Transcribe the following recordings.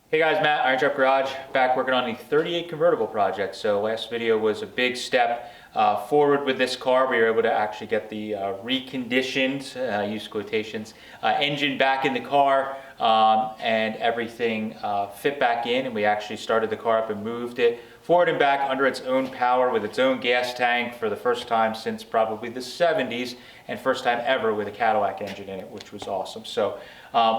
Hey guys, Matt, IronTrap Garage, back working on the 38 convertible project. So last video was a big step forward with this car. We were able to actually get the reconditioned, use quotations, engine back in the car and everything fit back in, and we actually started the car up and moved it forward and back under its own power with its own gas tank for the first time since probably the 70s, and first time ever with a Cadillac engine in it, which was awesome. So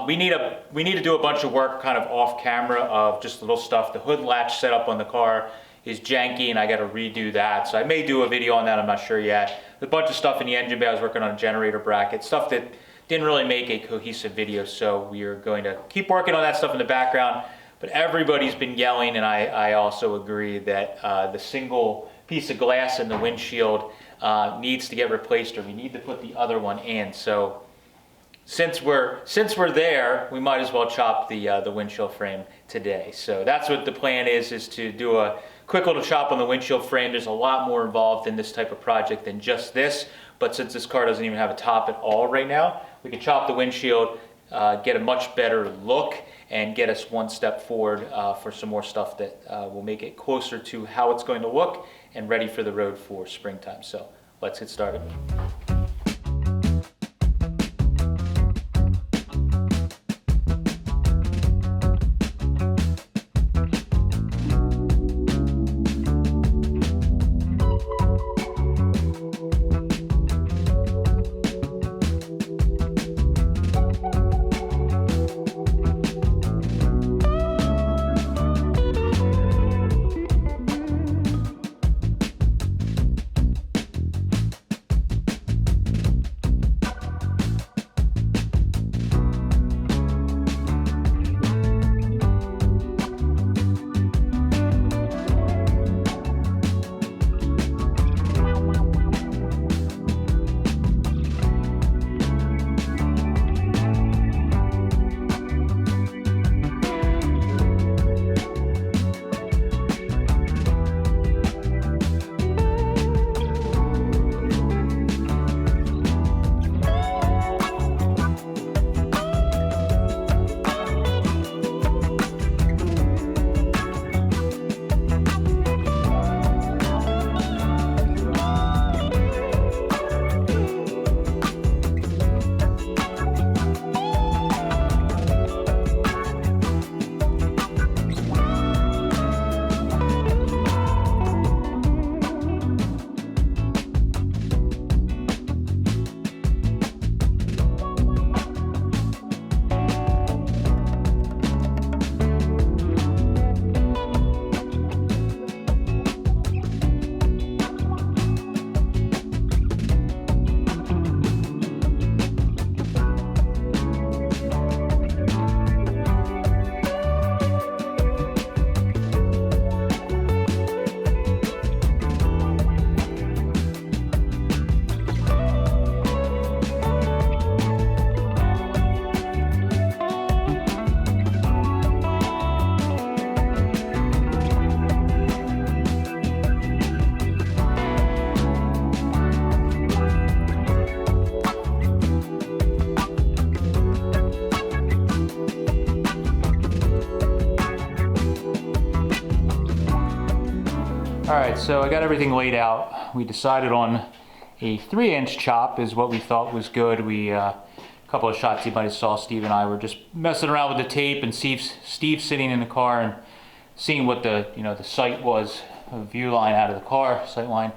we need to do a bunch of work kind of off camera of just little stuff. The hood latch setup on the car is janky and I got to redo that. So I may do a video on that, I'm not sure yet. There's a bunch of stuff in the engine bay. I was working on a generator bracket, stuff that didn't really make a cohesive video. So we are going to keep working on that stuff in the background. But everybody's been yelling, and I also agree that the single piece of glass in the windshield needs to get replaced, or we need to put the other one in. So since we're there, we might as well chop the windshield frame today. So that's what the plan is to do a quick little chop on the windshield frame. There's a lot more involved in this type of project than just this, but since this car doesn't even have a top at all right now, we can chop the windshield, get a much better look, and get us one step forward for some more stuff that will make it closer to how it's going to look and ready for the road for springtime. So let's get started. Alright, so I got everything laid out. We decided on a 3-inch chop is what we thought was good. A couple of shots you might have saw, Steve and I were just messing around with the tape, and Steve sitting in the car and seeing what the sight was, a view line out of the car, sight line,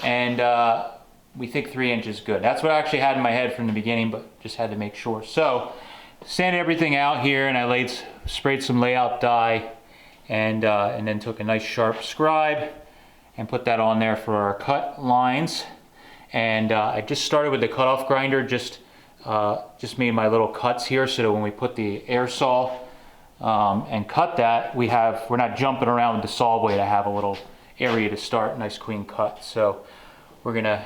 and we think 3 inches is good. That's what I actually had in my head from the beginning, but just had to make sure. So sanded everything out here, and I sprayed some layout dye, and then took a nice sharp scribe and put that on there for our cut lines. And I just started with the cutoff grinder, just made my little cuts here so that when we put the air saw and cut that, we're not jumping around with the saw blade. I have a little area to start, nice clean cut. So we're gonna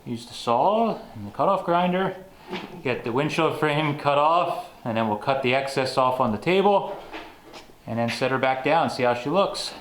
use the saw and the cutoff grinder, get the windshield frame cut off, and then we'll cut the excess off on the table, and then set her back down, see how she looks.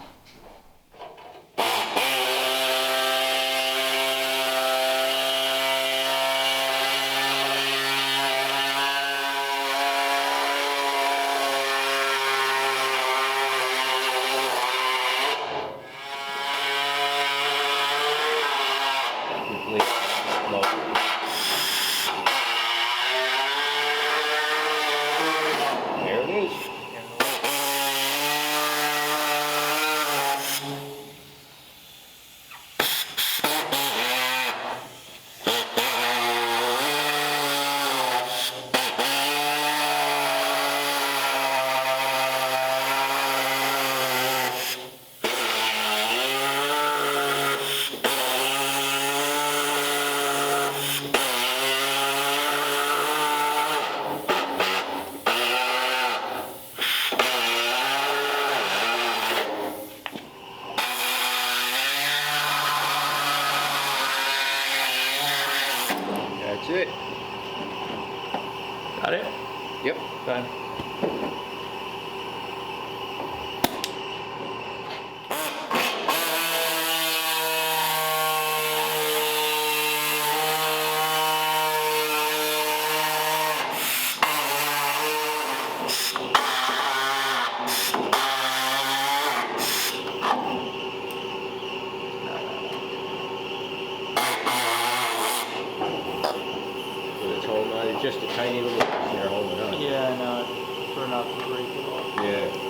Okay. Just a tiny little piece there holding on. Yeah, I know. Try not to break it off. Yeah.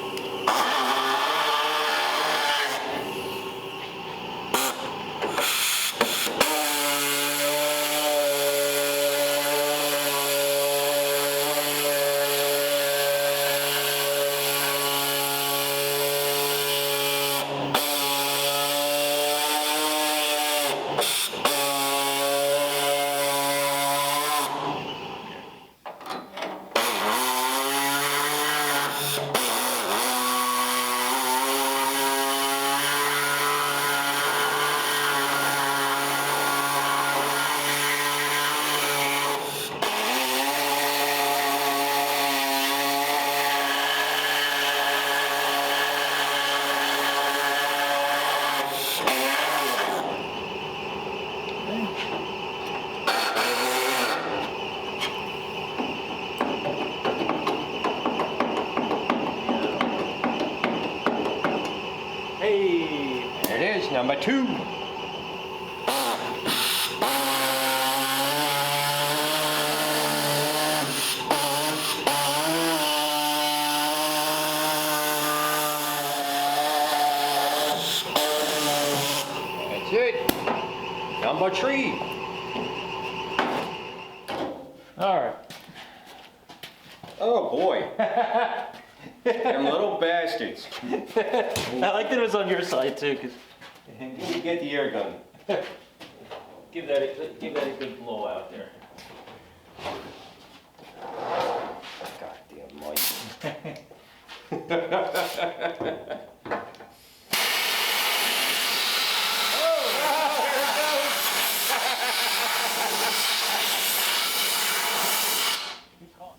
Hey! There it is, number 2. That's it. Number 3. All right. Oh boy. Them little bastards. I like that it was on your side too, because You get the air gun. give that a good blow out there. Goddamn Mike.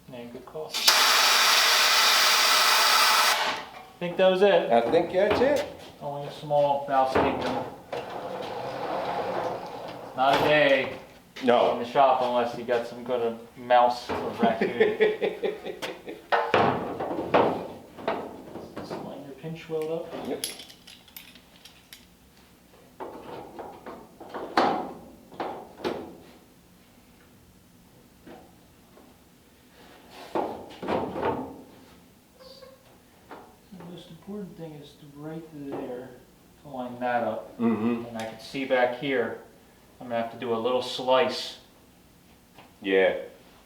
Man, good call. I think that was it. I think that's it. Only a small mouse kingdom. Not a day in No. the shop unless you got some kind of mouse or raccoon. Just line your pinch weld up. Yep. The most important thing is to right there to line that up. Mm-hmm. And I can see back here, I'm gonna have to do a little slice. Yeah.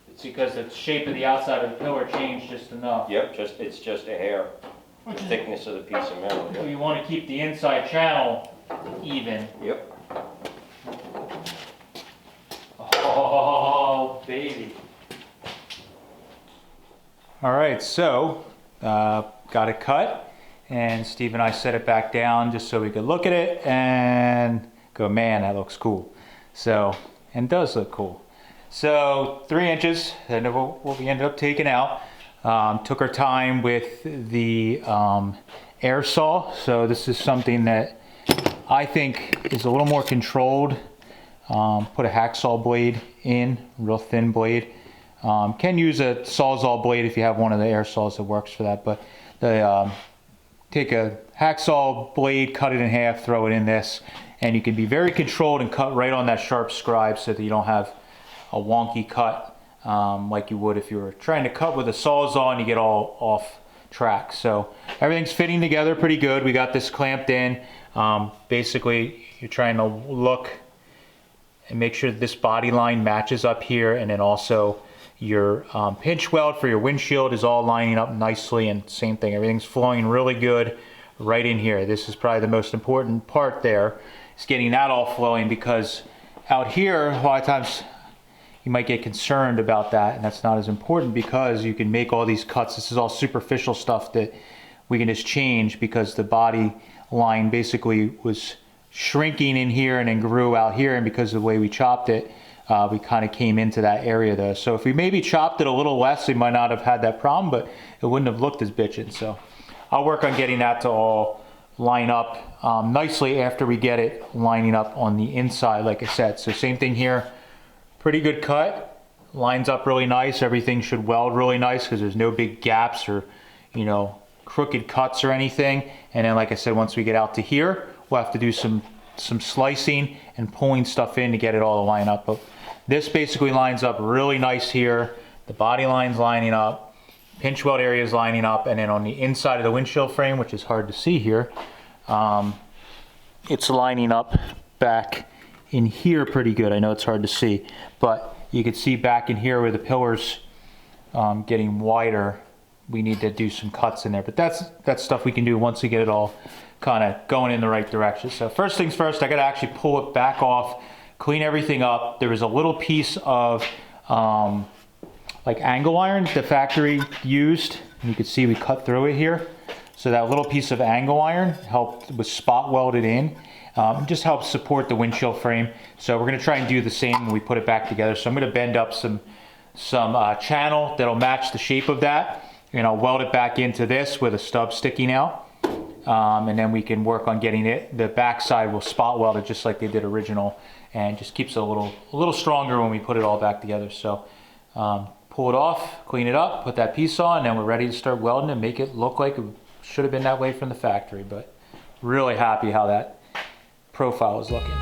It's because the shape of the outside of the pillar changed just enough. Yep, it's just a hair. The Which is, thickness of the piece of metal. so Yep. you want to keep the inside channel even. Yep. Oh, baby. All right, so got it cut, and Steve and I set it back down just so we could look at it and go, man, that looks cool. So, and it does look cool. So 3 inches, and what we ended up taking out. Took our time with the air saw. So this is something that I think is a little more controlled. Put a hacksaw blade in, real thin blade. Can use a Sawzall blade if you have one of the air saws that works for that. But take a hacksaw blade, cut it in half, throw it in this, and you can be very controlled and cut right on that sharp scribe so that you don't have a wonky cut like you would if you were trying to cut with a Sawzall and you get all off track. So everything's fitting together pretty good. We got this clamped in. Basically, you're trying to look and make sure that this body line matches up here, and then also your pinch weld for your windshield is all lining up nicely, and same thing, everything's flowing really good right in here. This is probably the most important part there, is getting that all flowing, because out here a lot of times you might get concerned about that, and that's not as important because you can make all these cuts. This is all superficial stuff that we can just change because the body line basically was shrinking in here and then grew out here, and because of the way we chopped it, we kind of came into that area there. So if we maybe chopped it a little less, we might not have had that problem, but it wouldn't have looked as bitchin'. So I'll work on getting that to all line up nicely after we get it lining up on the inside, like I said. So same thing here, pretty good cut, lines up really nice. Everything should weld really nice because there's no big gaps or, you know, crooked cuts or anything. And then, like I said, once we get out to here, we'll have to do some slicing and pulling stuff in to get it all to line up. But this basically lines up really nice here. The body line's lining up, pinch weld area is lining up, and then on the inside of the windshield frame, which is hard to see here, it's lining up back in here pretty good. I know it's hard to see, but you can see back in here where the pillars getting wider, we need to do some cuts in there. But that's stuff we can do once we get it all kind of going in the right direction. So first things first, I got to actually pull it back off, clean everything up. There was a little piece of like angle iron the factory used. And you can see we cut through it here. So that little piece of angle iron was spot welded in. It just helps support the windshield frame. So we're going to try and do the same when we put it back together. So I'm going to bend up some channel that'll match the shape of that. And I'll weld it back into this with a stub sticking out. And then we can work on getting it. The back side will spot weld it just like they did original, and just keeps it a little stronger when we put it all back together. So pull it off, clean it up, put that piece on, and then we're ready to start welding and make it look like it should have been that way from the factory. But really happy how that profile is looking.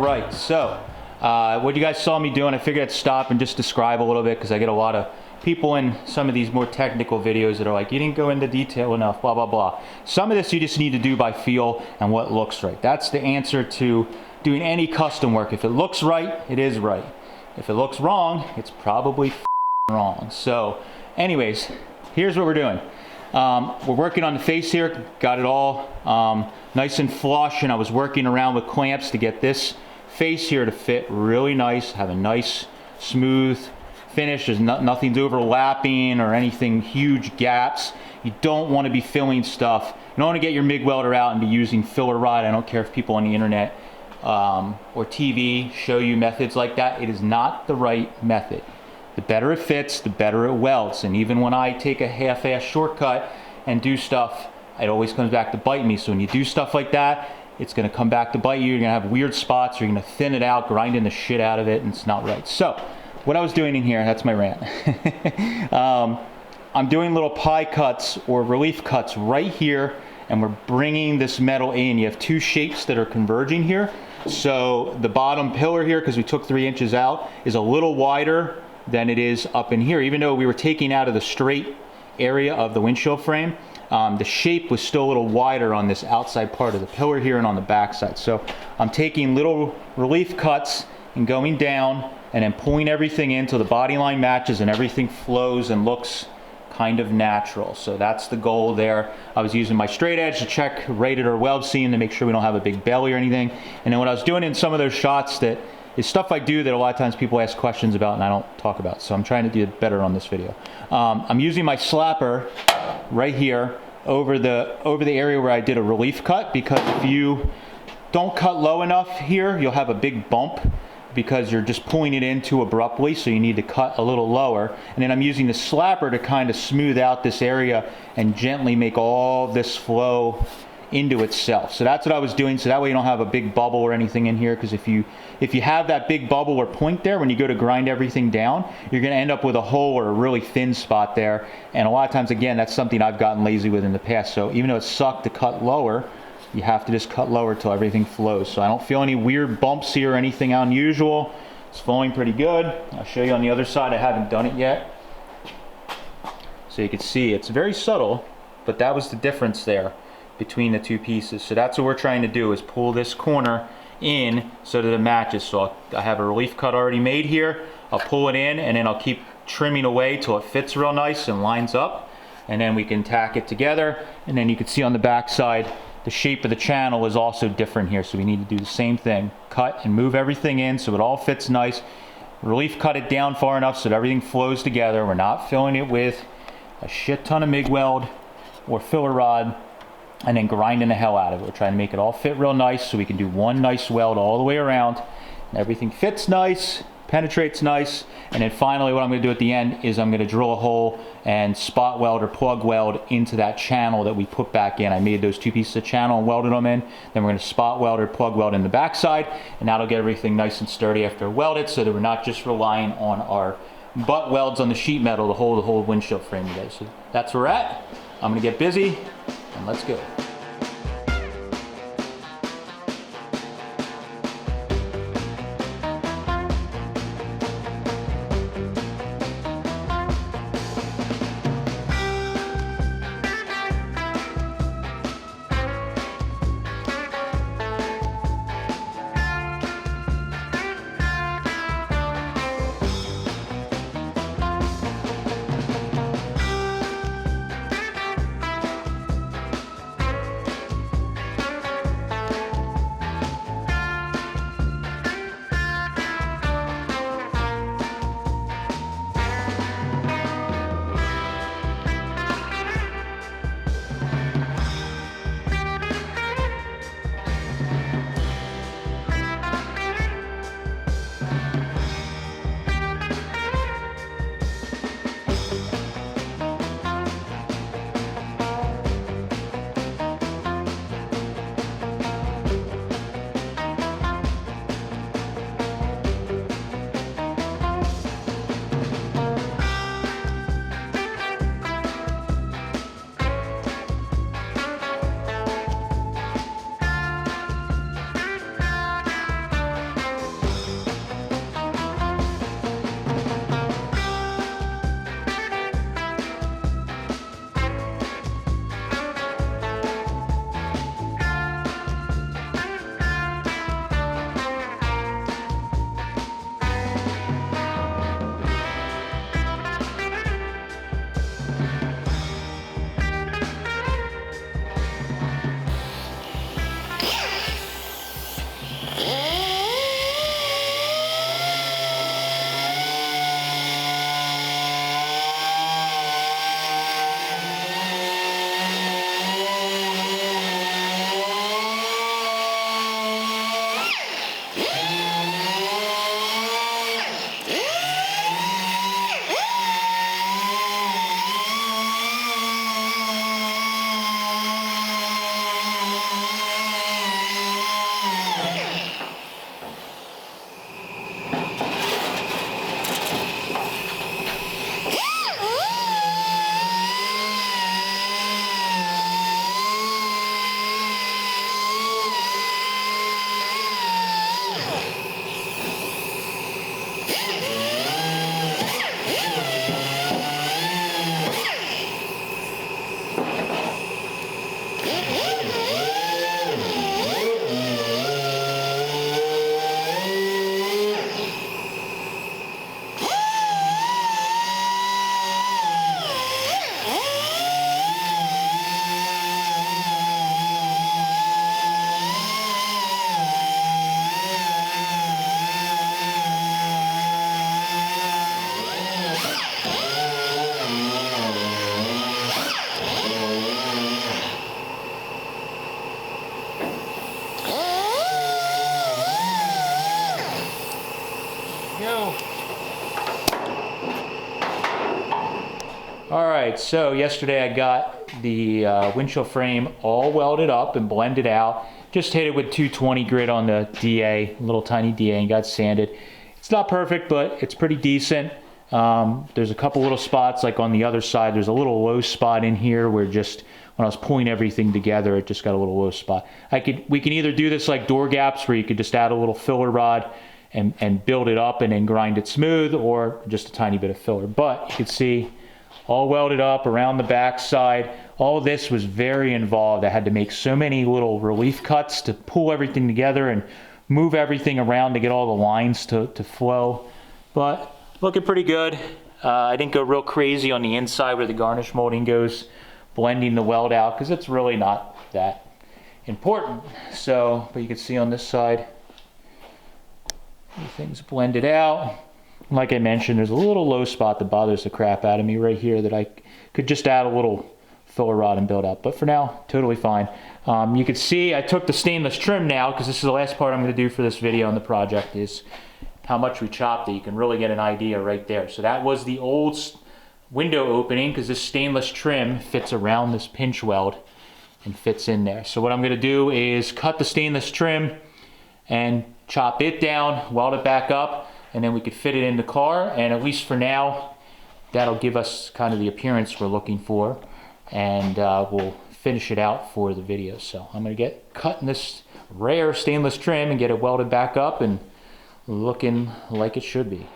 right, so what you guys saw me doing, I figured I'd stop and just describe a little bit because I get a lot of people in some of these more technical videos that are like, you didn't go into detail enough, blah, blah, blah. Some of this you just need to do by feel and what looks right. That's the answer to doing any custom work. If it looks right, it is right. If it looks wrong, it's probably wrong. So anyways, here's what we're doing. We're working on the face here, got it all nice and flush, and I was working around with clamps to get this face here to fit really nice, have a nice smooth finish. There's nothing's overlapping or anything huge gaps. You don't want to be filling stuff. You don't want to get your MIG welder out and be using filler rod. I don't care if people on the internet or TV show you methods like that. It is not the right method. The better it fits, the better it welds. And even when I take a half-ass shortcut and do stuff, it always comes back to bite me. So when you do stuff like that, it's going to come back to bite you. You're going to have weird spots. You're going to thin it out, grinding the shit out of it, and it's not right. So what I was doing in here, that's my rant. I'm doing little pie cuts or relief cuts right here, and we're bringing this metal in. You have two shapes that are converging here. So the bottom pillar here, because we took 3 inches out, is a little wider than it is up in here. Even though we were taking out of the straight area of the windshield frame, the shape was still a little wider on this outside part of the pillar here and on the back side. So I'm taking little relief cuts and going down and then pulling everything in till the body line matches and everything flows and looks kind of natural. So that's the goal there. I was using my straight edge to check rated or weld seam to make sure we don't have a big belly or anything. And then what I was doing in some of those shots that is stuff I do that a lot of times people ask questions about and I don't talk about. So I'm trying to do it better on this video. I'm using my slapper right here over the area where I did a relief cut, because if you don't cut low enough here, you'll have a big bump because you're just pulling it in too abruptly, so you need to cut a little lower. And then I'm using the slapper to kind of smooth out this area and gently make all this flow into itself. So that's what I was doing, so that way you don't have a big bubble or anything in here, because if you have that big bubble or point there when you go to grind everything down, you're going to end up with a hole or a really thin spot there. And a lot of times, again, that's something I've gotten lazy with in the past. So even though it sucked to cut lower, you have to just cut lower till everything flows. So I don't feel any weird bumps here or anything unusual. It's flowing pretty good. I'll show you on the other side. I haven't done it yet. So you can see it's very subtle, but that was the difference there between the two pieces. So that's what we're trying to do, is pull this corner in so that it matches. So I have a relief cut already made here. I'll pull it in and then I'll keep trimming away till it fits real nice and lines up, and then we can tack it together. And then you can see on the back side the shape of the channel is also different here, so we need to do the same thing. Cut and move everything in so it all fits nice. Relief cut it down far enough so that everything flows together. We're not filling it with a shit ton of MIG weld or filler rod and then grinding the hell out of it. We're trying to make it all fit real nice so we can do one nice weld all the way around and everything fits nice, penetrates nice. And then finally what I'm going to do at the end is I'm going to drill a hole and spot weld or plug weld into that channel that we put back in. I made those two pieces of channel and welded them in. Then we're going to spot weld or plug weld in the back side, and that'll get everything nice and sturdy after welded, so that we're not just relying on our butt welds on the sheet metal to hold the whole windshield frame together. So that's where we're at. I'm going to get busy and let's go. All right, so yesterday I got the windshield frame all welded up and blended out. Just hit it with 220 grit on the DA, little tiny DA, and got sanded. It's not perfect, but it's pretty decent. There's a couple little spots, like on the other side, there's a little low spot in here where just, when I was pulling everything together, it just got a little low spot. We can either do this like door gaps, where you could just add a little filler rod and build it up and then grind it smooth, or just a tiny bit of filler. But you can see, all welded up around the back side. All this was very involved. I had to make so many little relief cuts to pull everything together and move everything around to get all the lines to flow. But looking pretty good. I didn't go real crazy on the inside where the garnish molding goes, blending the weld out, because it's really not that important. So, but you can see on this side, everything's blended out. Like I mentioned, there's a little low spot that bothers the crap out of me right here that I could just add a little filler rod and build up. But for now, totally fine. You can see I took the stainless trim now, because this is the last part I'm going to do for this video on the project, is how much we chopped it. You can really get an idea right there. So that was the old window opening, because this stainless trim fits around this pinch weld and fits in there. So what I'm going to do is cut the stainless trim and chop it down, weld it back up, and then we could fit it in the car, and at least for now, that'll give us kind of the appearance we're looking for, and we'll finish it out for the video. So I'm going to get cutting this rare stainless trim and get it welded back up and looking like it should be.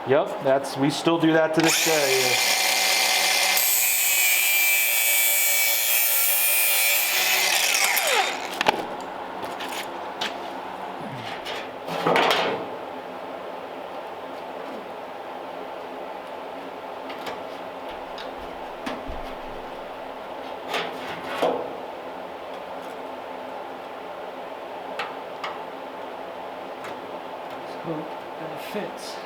Yep, we still do that to this day. Let's hope that it fits.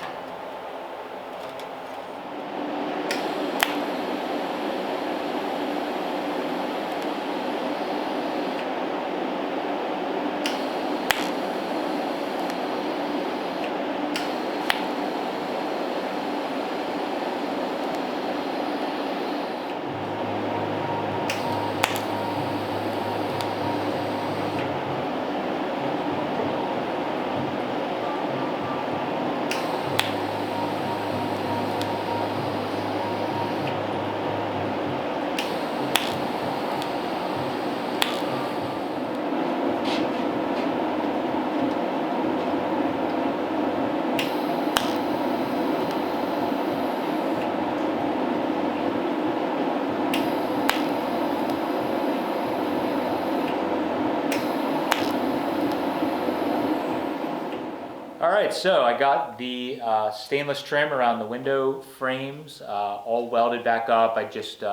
Alright, so I got the stainless trim around the window frames all welded back up. I just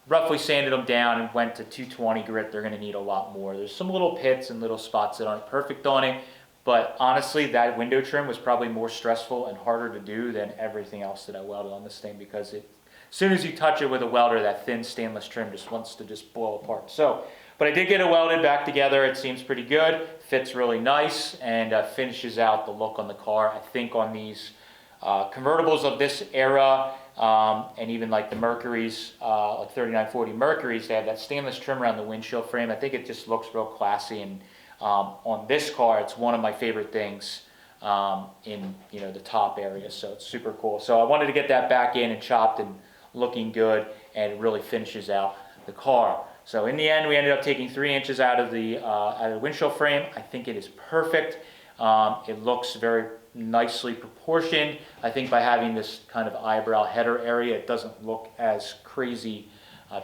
roughly sanded them down and went to 220 grit. They're going to need a lot more. There's some little pits and little spots that aren't perfect on it, but honestly that window trim was probably more stressful and harder to do than everything else that I welded on this thing, because as soon as you touch it with a welder, that thin stainless trim just wants to just blow apart. So, but I did get it welded back together. It seems pretty good, fits really nice, and finishes out the look on the car. I think on these convertibles of this era, and even like the Mercuries, like 3940 Mercuries, they have that stainless trim around the windshield frame. I think it just looks real classy, and on this car, it's one of my favorite things in the top area, so it's super cool. So I wanted to get that back in and chopped and looking good, and it really finishes out the car. So in the end, we ended up taking 3 inches out of the windshield frame. I think it is perfect. It looks very nicely proportioned. I think by having this kind of eyebrow header area, it doesn't look as crazy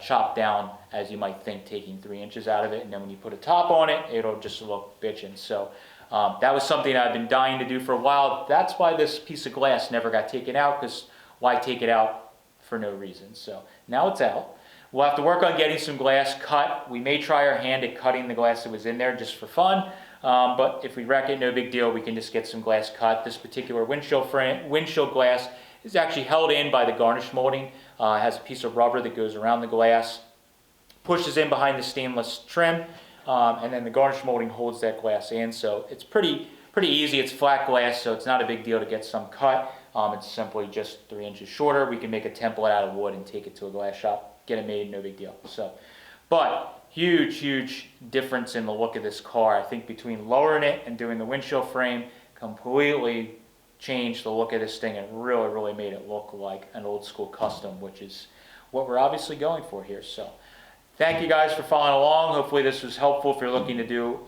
chopped down as you might think, taking 3 inches out of it. And then when you put a top on it, it'll just look bitchin'. So that was something I've been dying to do for a while. That's why this piece of glass never got taken out, because why take it out for no reason? So now it's out. We'll have to work on getting some glass cut. We may try our hand at cutting the glass that was in there just for fun, but if we wreck it, no big deal. We can just get some glass cut. This particular windshield glass is actually held in by the garnish molding. It has a piece of rubber that goes around the glass, pushes in behind the stainless trim, and then the garnish molding holds that glass in. So it's pretty easy. It's flat glass, so it's not a big deal to get some cut. It's simply just 3 inches shorter. We can make a template out of wood and take it to a glass shop, get it made, no big deal. So, but huge difference in the look of this car. I think between lowering it and doing the windshield frame, completely changed the look of this thing and really made it look like an old school custom, which is what we're obviously going for here. So thank you guys for following along. Hopefully this was helpful if you're looking to do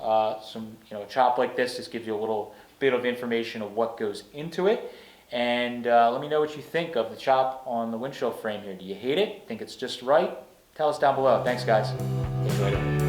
some, a chop like this. This gives you a little bit of information of what goes into it. And let me know what you think of the chop on the windshield frame here. Do you hate it? Think it's just right? Tell us down below. Thanks, guys. Catch you later.